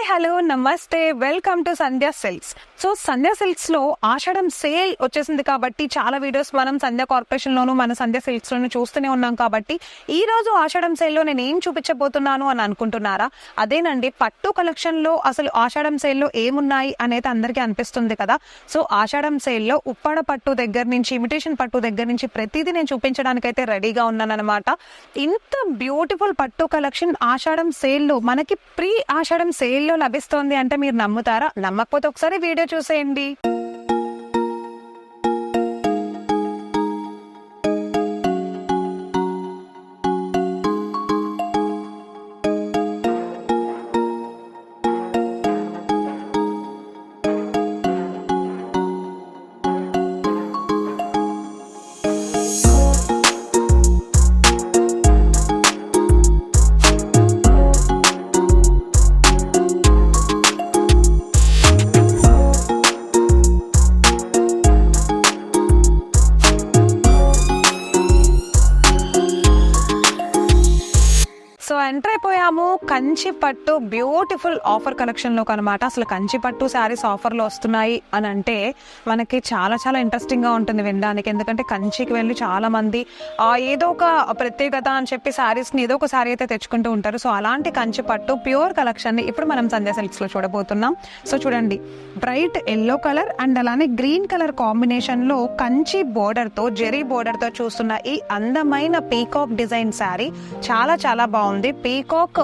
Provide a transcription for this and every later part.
Hello నమస్తే, welcome to Sandhya silks. So Sandhya silks లో ఆషాఢం sale వచ్చేసింది కాబట్టి చాలా వీడియోస్ మనం సంధ్య కార్పొరేషన్ లోను మన సంధ్య సిల్క్స్ లోను చూస్తూనే ఉన్నాం. కాబట్టి ఈ రోజు ఆషాఢం సేల్ లో నేను ఏం చూపించబోతున్నాను అని అనుకుంటున్నారా? అదేనండి, పట్టు కలెక్షన్ లో అసలు ఆషాఢం సేల్ లో ఏమున్నాయి అనేది అందరికీ అనిపిస్తుంది కదా. సో ఆషాఢం సేల్ లో ఉప్పాడ పట్టు దగ్గర నుంచి ఇమిటేషన్ పట్టు దగ్గర నుంచి ప్రతిదీ నేను చూపించడానికైతే రెడీగా ఉన్నాను అనమాట. ఇంత బ్యూటిఫుల్ పట్టు కలెక్షన్ ఆషాఢం సేల్ లో మనకి ప్రీ ఆషాఢం సేల్ లో లభిస్తోంది అంటే మీరు నమ్ముతారా? నమ్మకపోతే ఒకసారి వీడియో చూసేయండి. సో ఎంటర్ అయిపోయాము కంచి పట్టు బ్యూటిఫుల్ ఆఫర్ కలెక్షన్ లోకి అనమాట. అసలు కంచి పట్టు శారీస్ ఆఫర్లో వస్తున్నాయి అని అంటే మనకి చాలా చాలా ఇంట్రెస్టింగ్ గా ఉంటుంది వినడానికి. ఎందుకంటే కంచికి వెళ్ళి చాలా మంది ఏదో ఒక ప్రత్యేకత అని చెప్పి శారీస్ ని ఏదో ఒక శారీ అయితే తెచ్చుకుంటూ ఉంటారు. సో అలాంటి కంచి పట్టు ప్యూర్ కలెక్షన్ ని ఇప్పుడు మనం సంధ్య సిల్క్స్ లో చూడబోతున్నాం. సో చూడండి, బ్రైట్ ఎల్లో కలర్ అండ్ అలానే గ్రీన్ కలర్ కాంబినేషన్ లో కంచి బోర్డర్ తో జెరీ బోర్డర్ తో చూస్తున్న ఈ అందమైన పీకాక్ డిజైన్ శారీ చాలా చాలా బాగుంది. పీకాక్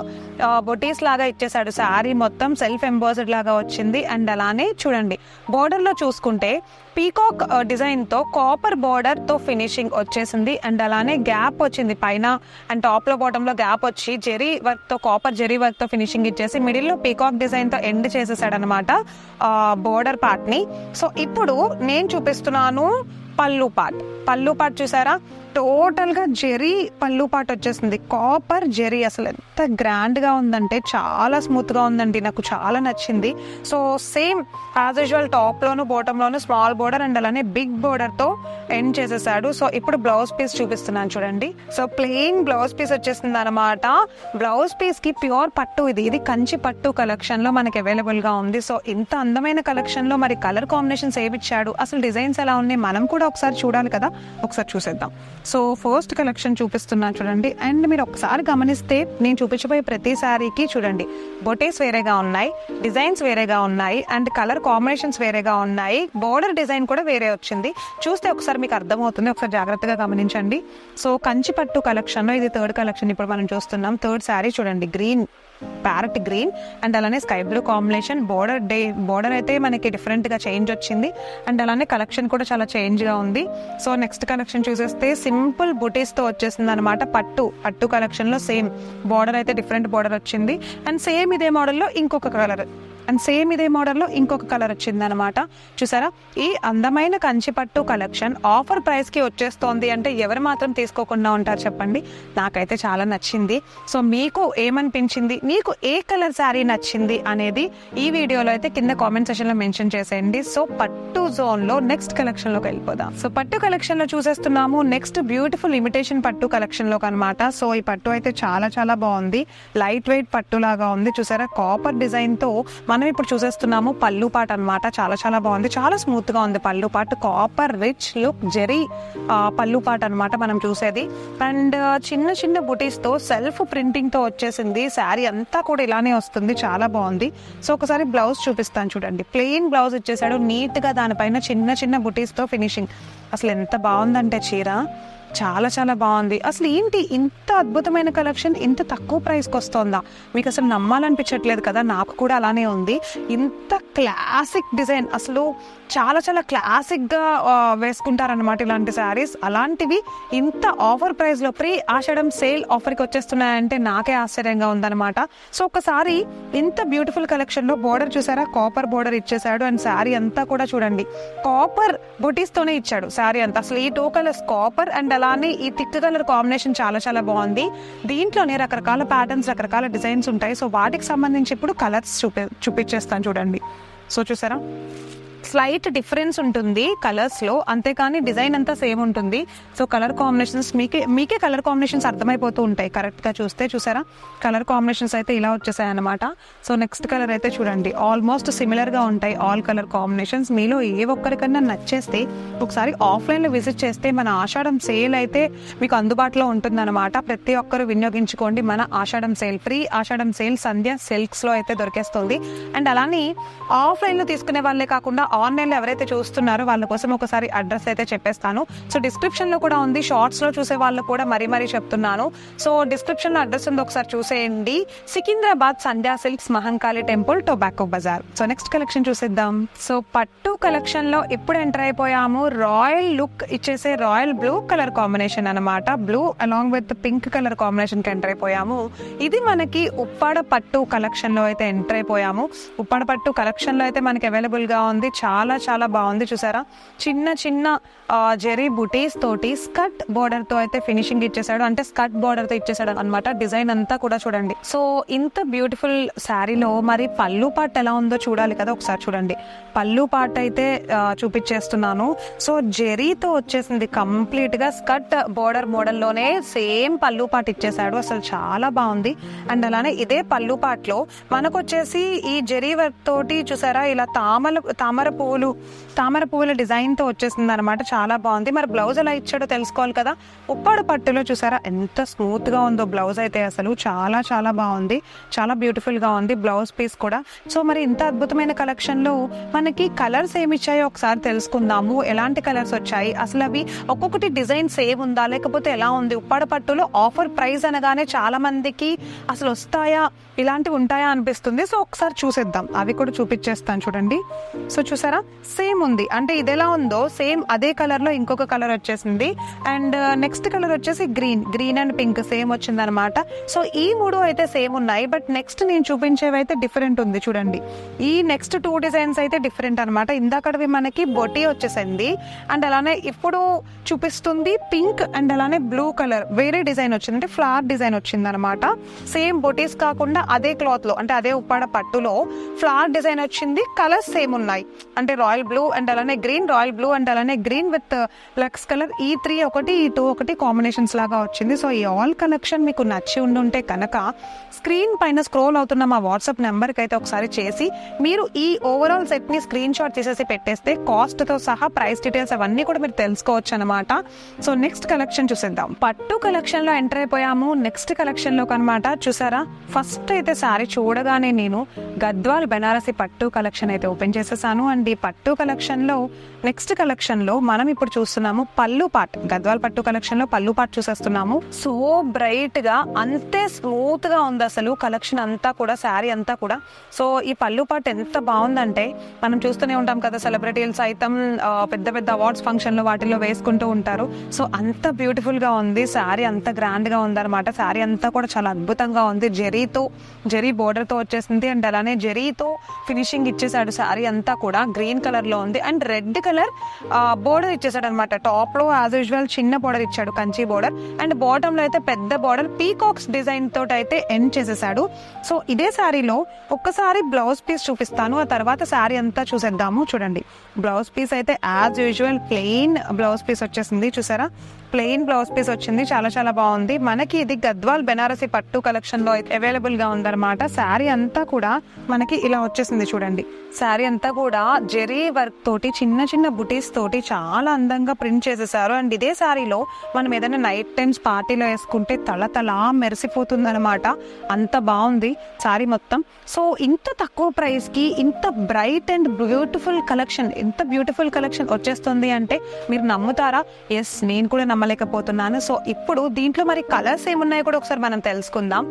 బొటీస్ లాగా ఇచ్చేసాడు, శారీ మొత్తం సెల్ఫ్ ఎంబోస్డ్ లాగా వచ్చింది. అండ్ అలానే చూడండి, బోర్డర్ లో చూసుకుంటే పీకాక్ డిజైన్ తో కాపర్ బోర్డర్ తో ఫినిషింగ్ వచ్చేసింది. అండ్ అలానే గ్యాప్ వచ్చింది పైన అండ్ టాప్ లో బాటమ్ లో గ్యాప్ వచ్చి జెరీ వర్క్ తో కాపర్ జెరీ వర్క్ తో ఫినిషింగ్ ఇచ్చేసి మిడిల్ లో పీకాక్ డిజైన్ తో ఎండ్ చేసేసాడు అనమాట బోర్డర్ పార్ట్ ని. సో ఇప్పుడు నేను చూపిస్తున్నాను పళ్ళు పార్ట్ చూసారా, టోటల్ గా జెరీ పళ్ళు పార్ట్ వచ్చేసింది. కాపర్ జెరీ అసలు ఎంత గ్రాండ్ గా ఉందంటే చాలా స్మూత్ గా ఉందండి, నాకు చాలా నచ్చింది. So same as usual top loan bottom loan small border and అలానే బిగ్ బోర్డర్ తో ఎండ్ చేసేసాడు. సో ఇప్పుడు బ్లౌజ్ పీస్ చూపిస్తున్నాను చూడండి. సో ప్లెయిన్ బ్లౌజ్ పీస్ వచ్చేసింది అనమాట. బ్లౌజ్ పీస్ కి ప్యూర్ పట్టు, ఇది కంచి పట్టు కలెక్షన్ లో మనకి అవైలబుల్ గా ఉంది. సో ఇంత అందమైన కలెక్షన్ లో మరి కలర్ కాంబినేషన్స్ ఏమి ఇచ్చాడు, అసలు డిజైన్స్ ఎలా ఉన్నాయి మనం కూడా ఒకసారి చూడాలి కదా. ఒకసారి చూసేద్దాం. సో ఫస్ట్ కలెక్షన్ చూపిస్తున్నాను చూడండి. అండ్ మీరు ఒకసారి గమనిస్తే నేను చూపించబోయే ప్రతి శారీకి చూడండి, బొటేస్ వేరేగా ఉన్నాయి, డిజైన్స్ వేరేగా ఉన్నాయి అండ్ కలర్ కాంబినేషన్స్ వేరేగా ఉన్నాయి. బోర్డర్ డిజైన్ కూడా వేరే వచ్చింది. చూస్తే ఒకసారి మీకు అర్థమవుతుంది, ఒకసారి జాగ్రత్తగా గమనించండి. సో కంచి పట్టు కలెక్షన్ లో ఇది థర్డ్ కలెక్షన్ ఇప్పుడు మనం చూస్తున్నాం. థర్డ్ శారీ చూడండి, గ్రీన్ ప్యారెట్ గ్రీన్ అండ్ అలానే స్కై బ్లూ కాంబినేషన్. బోర్డర్ అయితే మనకి డిఫరెంట్ గా చేంజ్ వచ్చింది అండ్ అలానే కలెక్షన్ కూడా చాలా చేంజ్ గా ఉంది. సో నెక్స్ట్ కలెక్షన్ చూసేస్తే సింపుల్ బుటీస్ తో వచ్చేసింది అనమాట. పట్టు కలెక్షన్ లో సేమ్ బోర్డర్ అయితే డిఫరెంట్ బోర్డర్ వచ్చింది అండ్ సేమ్ ఇదే మోడల్లో ఇంకొక కలర్ వచ్చింది అనమాట. చూసారా, ఈ అందమైన కంచి పట్టు కలెక్షన్ ఆఫర్ ప్రైస్ కి వచ్చేస్తోంది అంటే ఎవరు మాత్రం తీసుకోకుండా ఉంటారు చెప్పండి. నాకైతే చాలా నచ్చింది. సో మీకు ఏమనిపించింది, మీకు ఏ కలర్ శారీ నచ్చింది అనేది ఈ వీడియోలో అయితే కింద కామెంట్ సెక్షన్ లో మెన్షన్ చేసేయండి. సో పట్టు జోన్ లో నెక్స్ట్ కలెక్షన్ లోకి వెళ్ళిపోదాం. సో పట్టు కలెక్షన్ లో చూసేస్తున్నాము నెక్స్ట్ బ్యూటిఫుల్ ఇమిటేషన్ పట్టు కలెక్షన్ లోకి అనమాట. సో ఈ పట్టు అయితే చాలా చాలా బాగుంది, లైట్ వెయిట్ పట్టు లాగా ఉంది. చూసారా, కాపర్ డిజైన్ తో మనం ఇప్పుడు చూసేస్తున్నాము పళ్ళు పాట అనమాట. చాలా చాలా బాగుంది, చాలా స్మూత్ గా ఉంది పళ్ళు పాట. కాపర్ రిచ్ లుక్ జెరీ పళ్ళు పాట అనమాట మనం చూసేది. అండ్ చిన్న చిన్న బుటీస్ తో సెల్ఫ్ ప్రింటింగ్ తో వచ్చేసింది. శారీ అంతా కూడా ఇలానే వస్తుంది, చాలా బాగుంది. సో ఒకసారి బ్లౌజ్ చూపిస్తాను చూడండి. ప్లెయిన్ బ్లౌజ్ ఇచ్చేసాడు నీట్ గా, దానిపైన చిన్న చిన్న బుటీస్ తో ఫినిషింగ్. అసలు ఎంత బాగుందంటే చీర చాలా చాలా బాగుంది. అసలు ఏంటి ఇంత అద్భుతమైన కలెక్షన్ ఇంత తక్కువ ప్రైస్కి వస్తుందా? మీకు అసలు నమ్మాలనిపించట్లేదు కదా, నాకు కూడా అలానే ఉంది. ఇంత క్లాసిక్ డిజైన్, అసలు చాలా చాలా క్లాసిక్గా వేసుకుంటారనమాట ఇలాంటి శారీస్. అలాంటివి ఇంత ఆఫర్ ప్రైస్లో ప్రీ ఆషాఢం సేల్ ఆఫర్కి వచ్చేస్తున్నాయంటే నాకే ఆశ్చర్యంగా ఉందన్నమాట. సో ఒకసారి ఇంత బ్యూటిఫుల్ కలెక్షన్లో బోర్డర్ చూసారా, కాపర్ బోర్డర్ ఇచ్చేసాడు అండ్ శారీ అంతా కూడా చూడండి కాపర్ బుటీస్తోనే ఇచ్చాడు శారీ అంతా. అసలు ఈ టూ కలర్స్ కాపర్ అండ్ అలానే ఈ థిక్ కలర్ కాంబినేషన్ చాలా చాలా బాగుంది. దీంట్లోనే రకరకాల ప్యాటర్న్స్, రకరకాల డిజైన్స్ ఉంటాయి. సో వాటికి సంబంధించి ఇప్పుడు కలర్స్ చూపించేస్తాను చూడండి. సో చూసారా, స్లైట్ డిఫరెన్స్ ఉంటుంది కలర్స్ లో, అంతేకాని డిజైన్ అంతా సేమ్ ఉంటుంది. సో కలర్ కాంబినేషన్స్ మీకే కలర్ కాంబినేషన్స్ అర్థమైపోతూ ఉంటాయి కరెక్ట్ గా చూస్తే. చూసారా కలర్ కాంబినేషన్స్ అయితే ఇలా వచ్చేసాయి అనమాట. సో నెక్స్ట్ కలర్ అయితే చూడండి, ఆల్మోస్ట్ సిమిలర్ గా ఉంటాయి ఆల్ కలర్ కాంబినేషన్స్. మీలో ఏ ఒక్కరికన్నా నచ్చేస్తే ఒకసారి ఆఫ్లైన్ లో విజిట్ చేస్తే మన ఆషాఢం సేల్ అయితే మీకు అందుబాటులో ఉంటుందన్నమాట. ప్రతి ఒక్కరు వినియోగించుకోండి మన ఆషాఢం సేల్. ఫ్రీ ఆషాఢం సేల్ సంధ్య సిల్క్స్ లో అయితే దొరికేస్తుంది. అండ్ అలానే ఆఫ్లైన్ లో తీసుకునే వాళ్ళే కాకుండా ఆన్లైన్ లో ఎవరైతే చూస్తున్నారో వాళ్ళ కోసం ఒకసారి అడ్రస్ అయితే చెప్పేస్తాను. సో డిస్క్రిప్షన్ లో కూడా ఉంది, షార్ట్స్ లో చూసే వాళ్ళు కూడా మరీ చెప్తున్నాను. సో డిస్క్రిప్షన్ లో అడ్రస్ ఉంది, ఒకసారి చూసేయండి. Secunderabad Sandhya silks, Mahankali temple, tobacco bazaar. So next collection చూసేద్దాం. సో పట్టు కలెక్షన్ లో ఇప్పుడు ఎంటర్ అయిపోయాము. రాయల్ లుక్ ఇచ్చేసే రాయల్ బ్లూ కలర్ కాంబినేషన్ అనమాట. Blue along with pink colour combination కి ఎంటర్ అయిపోయాము. ఇది మనకి ఉప్పాడ పట్టు కలెక్షన్ లో అయితే ఎంటర్ అయిపోయాము. ఉప్పాడ పట్టు కలెక్షన్ లో అయితే మనకి అవైలబుల్ గా ఉంది. చాలా బాగుంది. చూసారా చిన్న జెరీ బుటీస్ తోటి స్కర్ట్ బోర్డర్ తో అయితే ఫినిషింగ్ ఇచ్చేసాడు, అంటే స్కర్ట్ బోర్డర్ తో ఇచ్చేసాడు అనమాట. డిజైన్ అంతా కూడా చూడండి. సో ఇంత బ్యూటిఫుల్ శారీలో మరి పళ్ళు పార్ట్ ఎలా ఉందో చూడాలి కదా, ఒకసారి చూడండి. పళ్ళు పార్ట్ అయితే చూపించేస్తున్నాను. సో జెరీతో వచ్చేసింది కంప్లీట్ గా, స్కర్ట్ బోర్డర్ మోడల్ లోనే సేమ్ పళ్ళు పార్ట్ ఇచ్చేసాడు. అసలు చాలా బాగుంది. అండ్ అలానే ఇదే పళ్ళు పార్ట్ లో మనకు వచ్చేసి ఈ జెరీ వర్క్ తోటి చూసారా ఇలా తామర పువ్వుల డిజైన్ తో వచ్చేసింది అనమాట. చాలా బాగుంది. మరి బ్లౌజ్ ఎలా ఇచ్చాడో తెలుసుకోవాలి కదా. ఉప్పాడ పట్టులో చూసారా ఎంత స్మూత్ గా ఉందో బ్లౌజ్ అయితే. అసలు చాలా బాగుంది, చాలా బ్యూటిఫుల్ గా ఉంది బ్లౌజ్ పీస్ కూడా. సో మరి ఇంత అద్భుతమైన కలెక్షన్ లో మనకి కలర్స్ ఏమి ఇచ్చాయో ఒకసారి తెలుసుకుందాము. ఎలాంటి కలర్స్ వచ్చాయి, అసలు అవి ఒక్కొక్కటి డిజైన్ సేమ్ ఉందా లేకపోతే ఎలా ఉంది. ఉప్పాడ పట్టులో ఆఫర్ ప్రైస్ అనగానే చాలా మందికి అసలు వస్తాయా, ఇలాంటివి ఉంటాయా అనిపిస్తుంది. సో ఒకసారి చూసేద్దాం, అవి కూడా చూపించేస్తాను చూడండి. సో చూసారా సేమ్ ఉంది, అంటే ఇది ఎలా ఉందో సేమ్ అదే కలర్ లో ఇంకొక కలర్ వచ్చేసింది. అండ్ నెక్స్ట్ కలర్ వచ్చేసి గ్రీన్ అండ్ పింక్ సేమ్ వచ్చింది అనమాట. సో ఈ మూడు అయితే సేమ్ ఉన్నాయి, బట్ నెక్స్ట్ నేను చూపించేవి అయితే డిఫరెంట్ ఉంది చూడండి. ఈ నెక్స్ట్ 2 డిజైన్స్ అయితే డిఫరెంట్ అనమాట. ఇందాకవి మనకి బొటీ వచ్చేసింది, అండ్ అలానే ఇప్పుడు చూపిస్తుంది పింక్ అండ్ అలానే బ్లూ కలర్ వేరే డిజైన్ వచ్చింది, అంటే ఫ్లవర్ డిజైన్ వచ్చింది అనమాట. సేమ్ బొటీస్ కాకుండా అదే క్లాత్ లో, అంటే అదే ఉప్పాడ పట్టులో ఫ్లవర్ డిజైన్ వచ్చింది. కలర్స్ సేమ్ ఉన్నాయి, అంటే రాయల్ బ్లూ అండ్ అలానే గ్రీన్, రాయల్ బ్లూ అండ్ అలానే గ్రీన్ విత్ లక్స్ కలర్. ఈ 3 ఒకటి, ఈ 2 ఒకటి కాంబినేషన్స్ లాగా వచ్చింది. సో ఈ ఆల్ కలెక్షన్ మీకు నచ్చి ఉండుంటే కనుక స్క్రీన్ పైన స్క్రోల్ అవుతున్న మా వాట్సాప్ నెంబర్కి అయితే ఒకసారి చేసి మీరు ఈ ఓవరాల్ సెట్ ని స్క్రీన్ షాట్ తీసేసి పెట్టేస్తే కాస్ట్ తో సహా ప్రైస్ డీటెయిల్స్ అవన్నీ కూడా మీరు తెలుసుకోవచ్చు అనమాట. సో నెక్స్ట్ కలెక్షన్ చూసేద్దాం. పట్టు కలెక్షన్ లో ఎంటర్ అయిపోయాము. నెక్స్ట్ కలెక్షన్ లో కనమాట. చూసారా ఫస్ట్ అయితే సారీ చూడగానే నేను గద్వాల్ బెనారసి పట్టు కలెక్షన్ అయితే ఓపెన్ చేసేసాను. అండ్ ఈ పట్టు కలెక్షన్ లో నెక్స్ట్ కలెక్షన్ లో మనం ఇప్పుడు చూస్తున్నాము పళ్ళు పార్ట్. గద్వాల్ పట్టు కలెక్షన్ లో పళ్ళు పార్ట్ చూసేస్తున్నాము. సో బ్రైట్ గా అంతే స్మూత్ గా ఉంది అసలు కలెక్షన్ అంతా కూడా, శారీ అంతా కూడా. సో ఈ పళ్ళు పార్ట్ ఎంత బాగుందంటే మనం చూస్తూనే ఉంటాం కదా, సెలబ్రిటీలు సైతం పెద్ద అవార్డ్స్ ఫంక్షన్ లో వాటిల్లో వేసుకుంటూ ఉంటారు. సో అంత బ్యూటిఫుల్ గా ఉంది శారీ, అంత గ్రాండ్ గా ఉంది అనమాట. శారీ అంతా కూడా చాలా అద్భుతంగా ఉంది. జెరీ బోర్డర్ తో వచ్చేసింది, అండ్ అలానే జెరీతో ఫినిషింగ్ ఇచ్చేసాడు. శారీ అంతా కూడా గ్రీన్ కలర్ లో ఉంది, అండ్ రెడ్ కలర్ బోర్డర్ ఇచ్చేసాడు అనమాట. టాప్ లో యాజ్ యూజువల్ చిన్న బోర్డర్ ఇచ్చాడు, కంచి బోర్డర్, అండ్ బాటమ్ లో అయితే పెద్ద బోర్డర్ పీకాక్స్ డిజైన్ తోటి అయితే ఎండ్ చేసేసాడు. సో ఇదే శారీలో ఒక్కసారి బ్లౌజ్ పీస్ చూపిస్తాను, ఆ తర్వాత శారీ అంతా చూసేద్దాము. చూడండి బ్లౌజ్ పీస్ అయితే as usual plain blouse piece వచ్చేసింది. చూసారా ప్లెయిన్ బ్లౌజ్ పీస్ వచ్చింది, చాలా బాగుంది. మనకి ఇది గద్వాల్ బెనారసి పట్టు కలెక్షన్ లో అవైలబుల్ గా ఉందన్నమాట. శారీ అంతా కూడా మనకి ఇలా వచ్చేసింది చూడండి. శారీ అంతా కూడా జెరీ వర్క్ తోటి చిన్న బుటీస్ తోటి చాలా అందంగా ప్రింట్ చేసేసారు. అండ్ ఇదే శారీలో మనం ఏదైనా నైట్ టైమ్స్ పార్టీలో వేసుకుంటే తల మెరిసిపోతుంది అనమాట. అంత బాగుంది శారీ మొత్తం. సో ఇంత తక్కువ ప్రైస్ కి ఇంత బ్రైట్ అండ్ బ్యూటిఫుల్ కలెక్షన్, ఎంత బ్యూటిఫుల్ కలెక్షన్ వచ్చేస్తుంది అంటే మీరు నమ్ముతారా? ఎస్, నేను కూడా నమ్మలేకపోతున్నాను. సో ఇప్పుడు దీంట్లో మరి కలర్స్ ఏమున్నాయో కూడా ఒకసారి మనం తెలుసుకుందాం.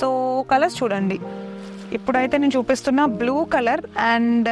సో కలర్స్ చూడండి, ఇప్పుడైతే నేను చూపిస్తున్న blue colour and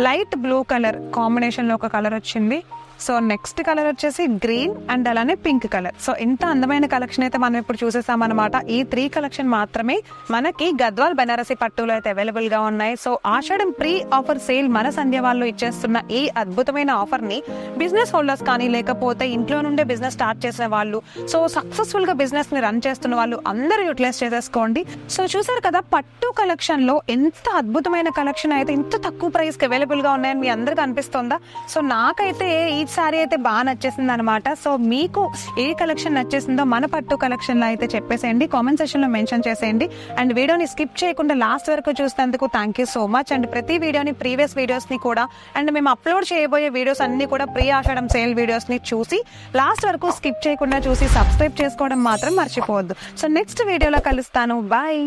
light blue colour combination లో ఒక కలర్ వచ్చింది. సో నెక్స్ట్ కలర్ వచ్చేసి గ్రీన్ అండ్ అలానే పింక్ కలర్. సో ఇంత అందమైన కలెక్షన్ అయితే మనం ఇప్పుడు చూసేసాం అనమాట. ఈ 3 కలెక్షన్ మాత్రమే మనకి గద్వాల్ బెనారసి పట్టులో అయితే అవైలబుల్ గా ఉన్నాయి. సో ఆషాఢం ప్రీ ఆఫర్ సేల్ మన సంధ్య వాళ్ళు ఇచ్చేస్తున్న ఈ అద్భుతమైన ఆఫర్ ని బిజినెస్ హోల్డర్స్ కానీ లేకపోతే ఇంట్లో నుండే బిజినెస్ స్టార్ట్ చేసిన వాళ్ళు, సో సక్సెస్ఫుల్ గా బిజినెస్ ని రన్ చేస్తున్న వాళ్ళు అందరూ యూటిలైజ్ చేసేసుకోండి. సో చూసారు కదా పట్టు కలెక్షన్ లో ఎంత అద్భుతమైన కలెక్షన్ అయితే ఇంత తక్కువ ప్రైస్ కి అవైలబుల్ గా ఉన్నాయని మీ అందరికి అనిపిస్తుందా? సో నాకైతే ఈ సారీ అయితే బాగా నచ్చేసింది అనమాట. సో మీకు ఏ కలెక్షన్ నచ్చేసిందో మన పట్టు కలెక్షన్ లో అయితే చెప్పేసేయండి, కామెంట్ సెక్షన్ లో మెన్షన్ చేసేయండి. అండ్ వీడియోని స్కిప్ చేయకుండా లాస్ట్ వరకు చూసినందుకు thank you so much. And ప్రతి వీడియోని ప్రీవియస్ వీడియోస్ ని కూడా అండ్ మేము అప్లోడ్ చేయబోయే వీడియోస్ అన్ని కూడా ప్రీ ఆషాఢం సేల్ వీడియోస్ ని చూసి లాస్ట్ వరకు స్కిప్ చేయకుండా చూసి సబ్స్క్రైబ్ చేసుకోవడం మాత్రం మర్చిపోవద్దు. సో నెక్స్ట్ వీడియోలో కలుస్తాను. బాయ్.